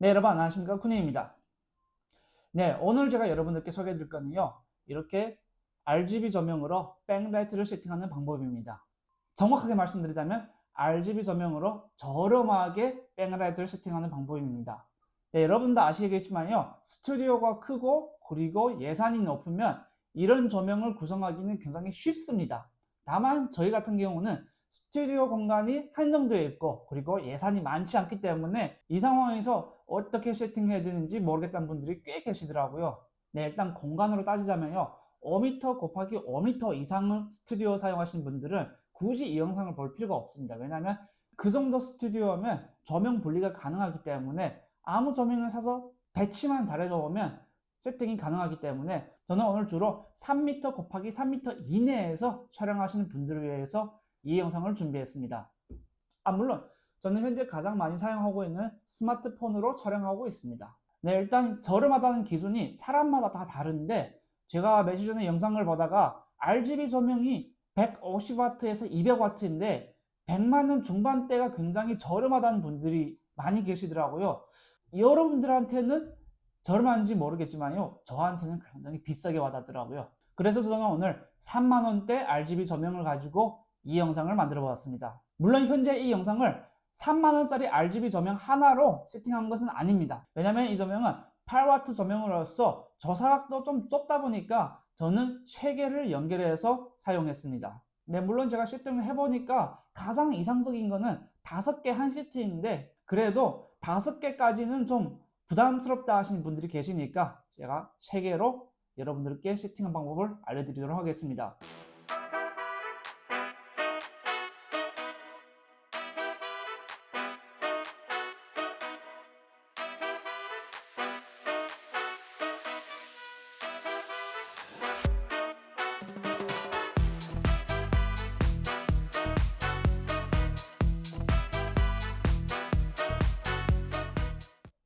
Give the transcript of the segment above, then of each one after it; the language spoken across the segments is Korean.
네, 여러분 안녕하십니까, 쿠니입니다. 네, 오늘 제가 여러분들께 소개해 드릴 거는요, 이렇게 RGB 조명으로 백라이트를 세팅하는 방법입니다. 정확하게 말씀드리자면 RGB 조명으로 저렴하게 백라이트를 세팅하는 방법입니다. 네, 여러분도 아시겠지만요, 스튜디오가 크고 그리고 예산이 높으면 이런 조명을 구성하기는 굉장히 쉽습니다. 다만 저희 같은 경우는 스튜디오 공간이 한정되어 있고 그리고 예산이 많지 않기 때문에 이 상황에서 어떻게 세팅해야 되는지 모르겠다는 분들이 꽤 계시더라고요. 네, 일단 공간으로 따지자면요, 5m 곱하기 5m 이상의 스튜디오 사용하시는 분들은 굳이 이 영상을 볼 필요가 없습니다. 왜냐하면 그 정도 스튜디오면 조명 분리가 가능하기 때문에 아무 조명을 사서 배치만 잘해놓으면 세팅이 가능하기 때문에 저는 오늘 주로 3m 곱하기 3m 이내에서 촬영하시는 분들을 위해서 이 영상을 준비했습니다. 물론 저는 현재 가장 많이 사용하고 있는 스마트폰으로 촬영하고 있습니다. 네, 일단 저렴하다는 기준이 사람마다 다 다른데 제가 며칠 전에 영상을 보다가 RGB 조명이 150W에서 200W인데 100만원 중반대가 굉장히 저렴하다는 분들이 많이 계시더라고요. 여러분들한테는 저렴한지 모르겠지만요, 저한테는 굉장히 비싸게 와닿더라고요. 그래서 저는 오늘 3만원대 RGB 조명을 가지고 이 영상을 만들어 보았습니다. 물론 현재 이 영상을 3만원짜리 RGB 조명 하나로 세팅한 것은 아닙니다. 왜냐면 이 조명은 8W 조명으로서 저사각도 좀 좁다 보니까 저는 3개를 연결해서 사용했습니다. 네, 물론 제가 세팅을 해보니까 가장 이상적인 거는 5개 한 세트인데 그래도 5개까지는 좀 부담스럽다 하시는 분들이 계시니까 제가 3개로 여러분들께 세팅한 방법을 알려드리도록 하겠습니다.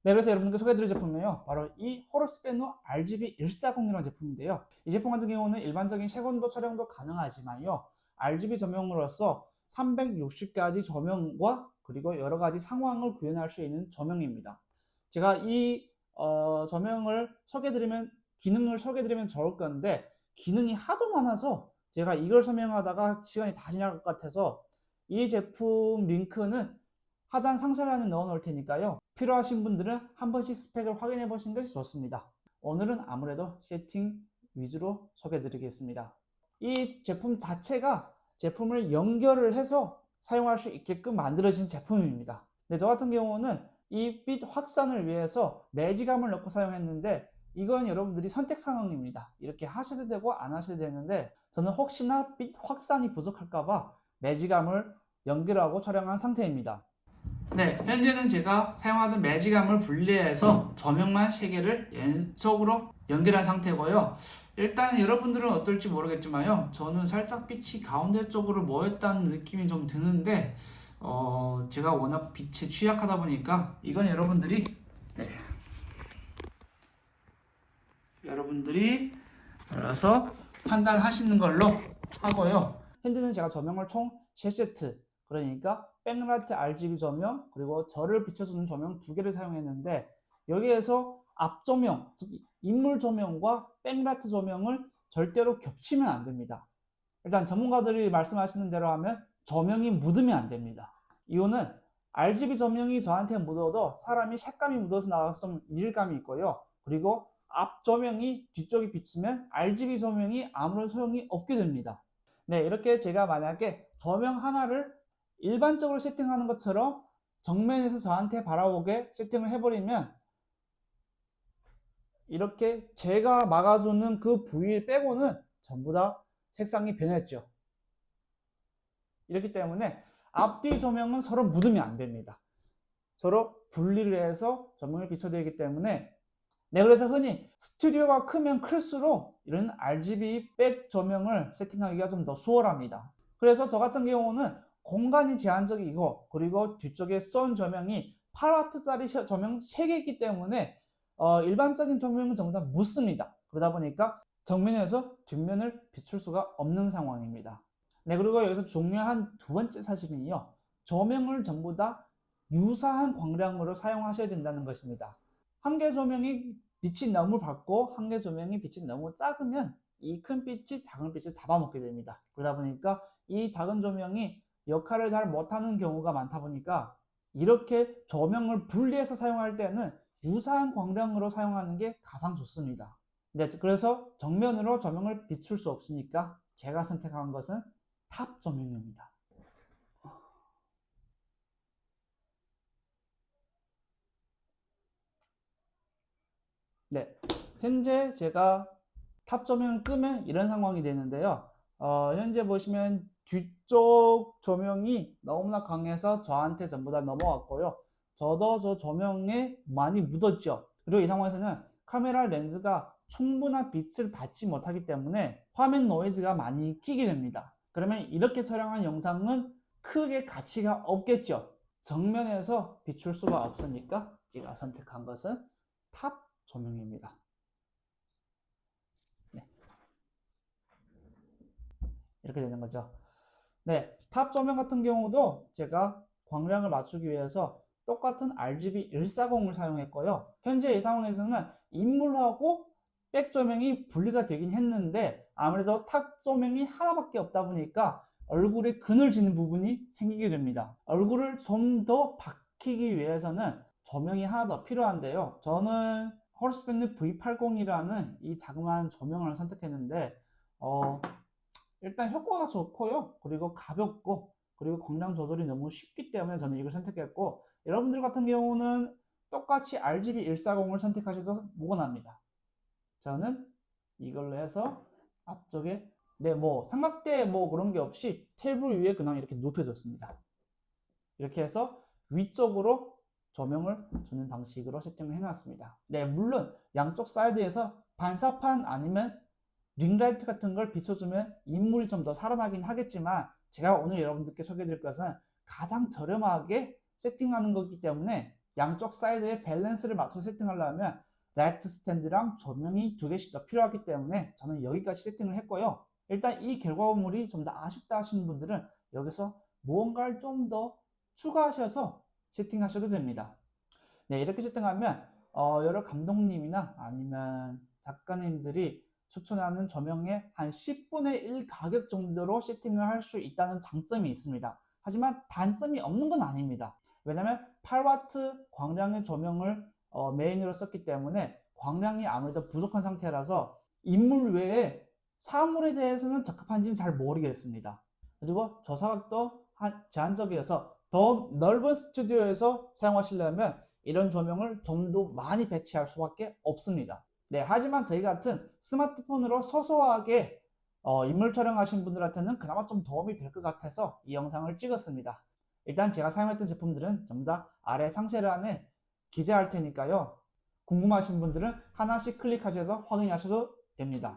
네, 그래서 여러분들께 소개해드릴 제품은요, 바로 이 호르스베누 RGB 140이라는 제품인데요. 이 제품 같은 경우는 일반적인 색온도 촬영도 가능하지만요, RGB 조명으로서 360가지 조명과 그리고 여러 가지 상황을 구현할 수 있는 조명입니다. 제가 이 조명을 소개해드리면, 기능을 소개해드리면 좋을 건데 기능이 하도 많아서 제가 이걸 설명하다가 시간이 다 지날 것 같아서 이 제품 링크는 하단 상세란에 넣어 놓을 테니까요, 필요하신 분들은 한 번씩 스펙을 확인해 보시는 것이 좋습니다. 오늘은 아무래도 세팅 위주로 소개해 드리겠습니다. 이 제품 자체가 제품을 연결을 해서 사용할 수 있게끔 만들어진 제품입니다. 근데 저 같은 경우는 이 빛 확산을 위해서 매지감을 넣고 사용했는데 이건 여러분들이 선택 상황입니다. 이렇게 하셔도 되고 안 하셔도 되는데 저는 혹시나 빛 확산이 부족할까봐 매지감을 연결하고 촬영한 상태입니다. 네, 현재는 제가 사용하던 매직암을 분리해서 조명만 3개를 연속으로 연결한 상태고요. 일단 여러분들은 어떨지 모르겠지만요, 저는 살짝 빛이 가운데 쪽으로 모였다는 느낌이 좀 드는데 제가 워낙 빛에 취약하다 보니까 이건 여러분들이 알아서 판단하시는 걸로 하고요. 현재는 제가 조명을 총 3세트, 그러니까 백라이트 RGB 조명 그리고 저를 비춰주는 조명 2개를 사용했는데 여기에서 앞조명, 즉 인물 조명과 백라이트 조명을 절대로 겹치면 안 됩니다. 일단 전문가들이 말씀하시는 대로 하면 조명이 묻으면 안 됩니다. 이유는 RGB 조명이 저한테 묻어도 사람이 색감이 묻어서 나와서 좀 이질감이 있고요. 그리고 앞 조명이 뒤쪽에 비치면 RGB 조명이 아무런 소용이 없게 됩니다. 네, 이렇게 제가 만약에 조명 하나를 일반적으로 세팅하는 것처럼 정면에서 저한테 바라보게 세팅을 해버리면 이렇게 제가 막아주는 그 부위 빼고는 전부 다 색상이 변했죠. 이렇기 때문에 앞뒤 조명은 서로 묻으면 안 됩니다. 서로 분리를 해서 조명을 비춰야 되기 때문에 네, 그래서 흔히 스튜디오가 크면 클수록 이런 RGB 백 조명을 세팅하기가 좀 더 수월합니다. 그래서 저 같은 경우는 공간이 제한적이고 그리고 뒤쪽에 쏜 조명이 8W짜리 조명 3개이기 때문에 일반적인 조명은 전부 다 묻습니다. 그러다 보니까 정면에서 뒷면을 비출 수가 없는 상황입니다. 네, 그리고 여기서 중요한 두 번째 사실은요, 조명을 전부 다 유사한 광량으로 사용하셔야 된다는 것입니다. 한 개 조명이 빛이 너무 밝고 한 개 조명이 빛이 너무 작으면 이 큰 빛이 작은 빛을 잡아먹게 됩니다. 그러다 보니까 이 작은 조명이 역할을 잘 못하는 경우가 많다 보니까 이렇게 조명을 분리해서 사용할 때는 유사한 광량으로 사용하는 게 가장 좋습니다. 네, 그래서 정면으로 조명을 비출 수 없으니까 제가 선택한 것은 탑 조명입니다. 네, 현재 제가 탑 조명을 끄면 이런 상황이 되는데요. 현재 보시면 뒤쪽 조명이 너무나 강해서 저한테 전부 다 넘어왔고요. 저도 저 조명에 많이 묻었죠. 그리고 이 상황에서는 카메라 렌즈가 충분한 빛을 받지 못하기 때문에 화면 노이즈가 많이 끼게 됩니다. 그러면 이렇게 촬영한 영상은 크게 가치가 없겠죠. 정면에서 비출 수가 없으니까 제가 선택한 것은 탑 조명입니다. 네. 이렇게 되는 거죠. 네, 탑 조명 같은 경우도 제가 광량을 맞추기 위해서 똑같은 RGB 140을 사용했고요. 현재 이 상황에서는 인물하고 백 조명이 분리가 되긴 했는데 아무래도 탑 조명이 하나밖에 없다 보니까 얼굴에 그늘지는 부분이 생기게 됩니다. 얼굴을 좀 더 밝히기 위해서는 조명이 하나 더 필요한데요. 저는 홀스밴드 V80이라는 이 자그마한 조명을 선택했는데 일단 효과가 좋고요. 그리고 가볍고 그리고 광량 조절이 너무 쉽기 때문에 저는 이걸 선택했고, 여러분들 같은 경우는 똑같이 RGB 140을 선택하셔도 무관합니다. 저는 이걸로 해서 앞쪽에 삼각대 그런 게 없이 테이블 위에 그냥 이렇게 눕혀줬습니다. 이렇게 해서 위쪽으로 조명을 주는 방식으로 세팅을 해놨습니다. 네, 물론 양쪽 사이드에서 반사판 아니면 링라이트 같은 걸 비춰주면 인물이 좀 더 살아나긴 하겠지만 제가 오늘 여러분들께 소개해드릴 것은 가장 저렴하게 세팅하는 거기 때문에 양쪽 사이드의 밸런스를 맞춰 세팅하려면 라이트 스탠드랑 조명이 2개씩 더 필요하기 때문에 저는 여기까지 세팅을 했고요. 일단 이 결과물이 좀 더 아쉽다 하시는 분들은 여기서 무언가를 좀 더 추가하셔서 세팅하셔도 됩니다. 네, 이렇게 세팅하면 여러 감독님이나 아니면 작가님들이 추천하는 조명의 한 10분의 1 가격 정도로 세팅을 할 수 있다는 장점이 있습니다. 하지만 단점이 없는 건 아닙니다. 왜냐면 8W 광량의 조명을 메인으로 썼기 때문에 광량이 아무래도 부족한 상태라서 인물 외에 사물에 대해서는 적합한지는 잘 모르겠습니다. 그리고 저사각도 제한적이어서 더 넓은 스튜디오에서 사용하시려면 이런 조명을 좀 더 많이 배치할 수밖에 없습니다. 네, 하지만 저희 같은 스마트폰으로 소소하게 인물 촬영하신 분들한테는 그나마 좀 도움이 될 것 같아서 이 영상을 찍었습니다. 일단 제가 사용했던 제품들은 전부 다 아래 상세란에 기재할 테니까요. 궁금하신 분들은 하나씩 클릭하셔서 확인하셔도 됩니다.